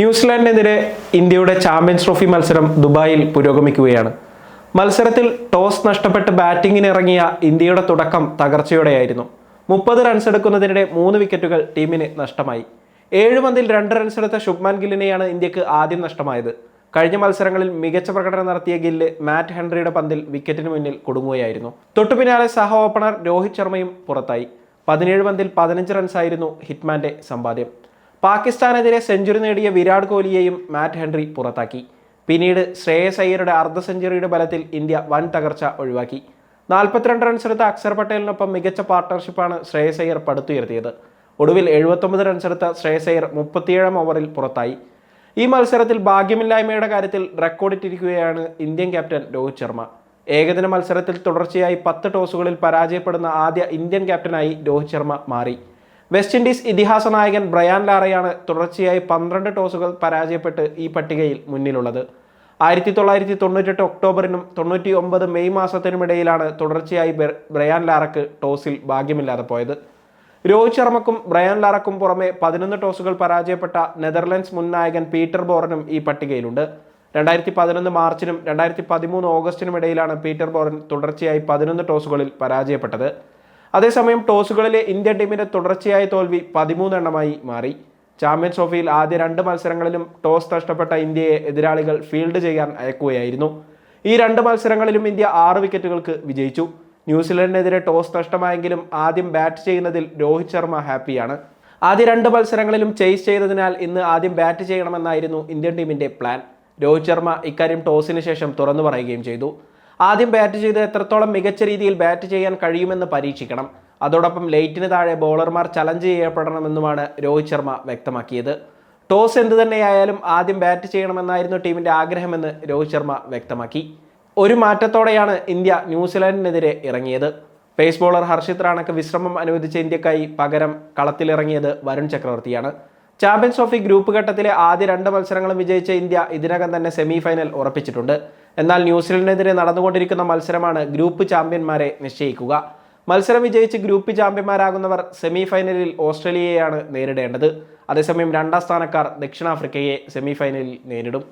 ന്യൂസിലാൻഡിനെതിരെ ഇന്ത്യയുടെ champions trophy മത്സരം ദുബായിൽ പുരോഗമിക്കുകയാണ്. മത്സരത്തിൽ ടോസ് നഷ്ടപ്പെട്ട് ബാറ്റിംഗിന് ഇറങ്ങിയ ഇന്ത്യയുടെ തുടക്കം തകർച്ചയോടെയായിരുന്നു. 30 റൺസ് എടുക്കുന്നതിനിടെ 3 വിക്കറ്റുകൾ ടീമിന് നഷ്ടമായി. 7 പന്തിൽ 2 റൺസ് എടുത്ത ശുഭ്മാൻ ഗില്ലിനെയാണ് ഇന്ത്യക്ക് ആദ്യം നഷ്ടമായത്. കഴിഞ്ഞ മത്സരങ്ങളിൽ മികച്ച പ്രകടനം നടത്തിയ ഗില്ല് മാറ്റ് ഹെൻറിയുടെ പന്തിൽ വിക്കറ്റിന് മുന്നിൽ കുടുങ്ങുകയായിരുന്നു. തൊട്ടുപിന്നാലെ സഹ ഓപ്പണർ രോഹിത് ശർമ്മയും പുറത്തായി. 17 പന്തിൽ 15 റൺസായിരുന്നു ഹിറ്റ്മാന്റെ സമ്പാദ്യം. പാകിസ്ഥാനെതിരെ സെഞ്ചുറി നേടിയ വിരാട് കോഹ്ലിയെയും മാറ്റ് ഹെൻറി പുറത്താക്കി. പിന്നീട് ശ്രേയസ് അയ്യരുടെ അർദ്ധ സെഞ്ചുറിയുടെ ബലത്തിൽ ഇന്ത്യ വൻ തകർച്ച ഒഴിവാക്കി. 42 റൺസ് എടുത്ത അക്സർ പട്ടേലിനൊപ്പം മികച്ച പാർട്ട്ണർഷിപ്പാണ് ശ്രേയസ് അയ്യർ പടുത്തുയർത്തിയത്. ഒടുവിൽ 79 റൺസ് എടുത്ത ശ്രേയസ് അയ്യർ 37 ഓവറിൽ പുറത്തായി. ഈ മത്സരത്തിൽ ഭാഗ്യമില്ലായ്മയുടെ കാര്യത്തിൽ റെക്കോർഡിട്ടിരിക്കുകയാണ് ഇന്ത്യൻ ക്യാപ്റ്റൻ രോഹിത് ശർമ്മ. ഏകദിന മത്സരത്തിൽ തുടർച്ചയായി 10 ടോസുകളിൽ പരാജയപ്പെടുന്ന ആദ്യ ഇന്ത്യൻ ക്യാപ്റ്റനായി രോഹിത് ശർമ്മ മാറി. വെസ്റ്റ് ഇൻഡീസ് ഇതിഹാസ നായകൻ ബ്രയാൻ ലാറയാണ് തുടർച്ചയായി 12 ടോസുകൾ പരാജയപ്പെട്ട് ഈ പട്ടികയിൽ മുന്നിലുള്ളത്. 1998 ഒക്ടോബറിനും 99 മെയ് മാസത്തിനുമിടയിലാണ് തുടർച്ചയായി ബ്രയാൻ ലാറയ്ക്ക് ടോസിൽ ഭാഗ്യമില്ലാതെ പോയത്. രോഹിത് ശർമ്മക്കും ബ്രയാൻ ലാറയ്ക്കും പുറമെ 11 ടോസുകൾ പരാജയപ്പെട്ട നെതർലൻഡ്സ് മുൻ നായകൻ പീറ്റർ ബോറനും ഈ പട്ടികയിലുണ്ട്. 2011 മാർച്ചിനും 2013 ഓഗസ്റ്റിനും ഇടയിലാണ് പീറ്റർ ബോറൻ തുടർച്ചയായി 11 ടോസുകളിൽ പരാജയപ്പെട്ടത്. അതേസമയം ടോസുകളിലെ ഇന്ത്യൻ ടീമിന്റെ തുടർച്ചയായ തോൽവി 13 എണ്ണമായി മാറി. ചാമ്പ്യൻസ് ട്രോഫിയിൽ ആദ്യ 2 മത്സരങ്ങളിലും ടോസ് നഷ്ടപ്പെട്ട ഇന്ത്യയെ എതിരാളികൾ ഫീൽഡ് ചെയ്യാൻ അയക്കുകയായിരുന്നു. ഈ 2 മത്സരങ്ങളിലും ഇന്ത്യ 6 വിക്കറ്റുകൾക്ക് വിജയിച്ചു. ന്യൂസിലൻഡിനെതിരെ ടോസ് നഷ്ടമായെങ്കിലും ആദ്യം ബാറ്റ് ചെയ്യുന്നതിൽ രോഹിത് ശർമ്മ ഹാപ്പിയാണ്. ആദ്യ 2 മത്സരങ്ങളിലും ചേസ് ചെയ്തതിനാൽ ഇന്ന് ആദ്യം ബാറ്റ് ചെയ്യണമെന്നായിരുന്നു ഇന്ത്യൻ ടീമിന്റെ പ്ലാൻ. രോഹിത് ശർമ്മ ഇക്കാര്യം ടോസിന് ശേഷം തുറന്നു പറയുകയും ചെയ്തു. ആദ്യം ബാറ്റ് ചെയ്ത് എത്രത്തോളം മികച്ച രീതിയിൽ ബാറ്റ് ചെയ്യാൻ കഴിയുമെന്ന് പരീക്ഷിക്കണം. അതോടൊപ്പം ലേറ്റിന് താഴെ ബോളർമാർ ചലഞ്ച് ചെയ്യപ്പെടണമെന്നുമാണ് രോഹിത് ശർമ്മ വ്യക്തമാക്കിയത്. ടോസ് എന്തു തന്നെയായാലും ആദ്യം ബാറ്റ് ചെയ്യണമെന്നായിരുന്നു ടീമിന്റെ ആഗ്രഹമെന്ന് രോഹിത് ശർമ്മ വ്യക്തമാക്കി. ഒരു മാറ്റത്തോടെയാണ് ഇന്ത്യ ന്യൂസിലാൻഡിനെതിരെ ഇറങ്ങിയത്. പേസ് ബോളർ ഹർഷിത് റാണയ്ക്ക് വിശ്രമം അനുവദിച്ച ഇന്ത്യക്കായി പകരം കളത്തിലിറങ്ങിയത് വരുൺ ചക്രവർത്തിയാണ്. ചാമ്പ്യൻസ് ട്രോഫി ഗ്രൂപ്പ് ഘട്ടത്തിലെ ആദ്യ 2 മത്സരങ്ങളും വിജയിച്ച ഇന്ത്യ ഇതിനകം തന്നെ സെമി ഫൈനൽ ഉറപ്പിച്ചിട്ടുണ്ട്. എന്നാൽ ന്യൂസിലൻഡിനെതിരെ നടന്നുകൊണ്ടിരിക്കുന്ന മത്സരമാണ് ഗ്രൂപ്പ് ചാമ്പ്യന്മാരെ നിശ്ചയിക്കുക. മത്സരം വിജയിച്ച് ഗ്രൂപ്പ് ചാമ്പ്യന്മാരാകുന്നവർ സെമി ഫൈനലിൽ ഓസ്ട്രേലിയയെയാണ് നേരിടേണ്ടത്. അതേസമയം 2ാം സ്ഥാനക്കാർ ദക്ഷിണാഫ്രിക്കയെ സെമി ഫൈനലിൽ നേരിടും.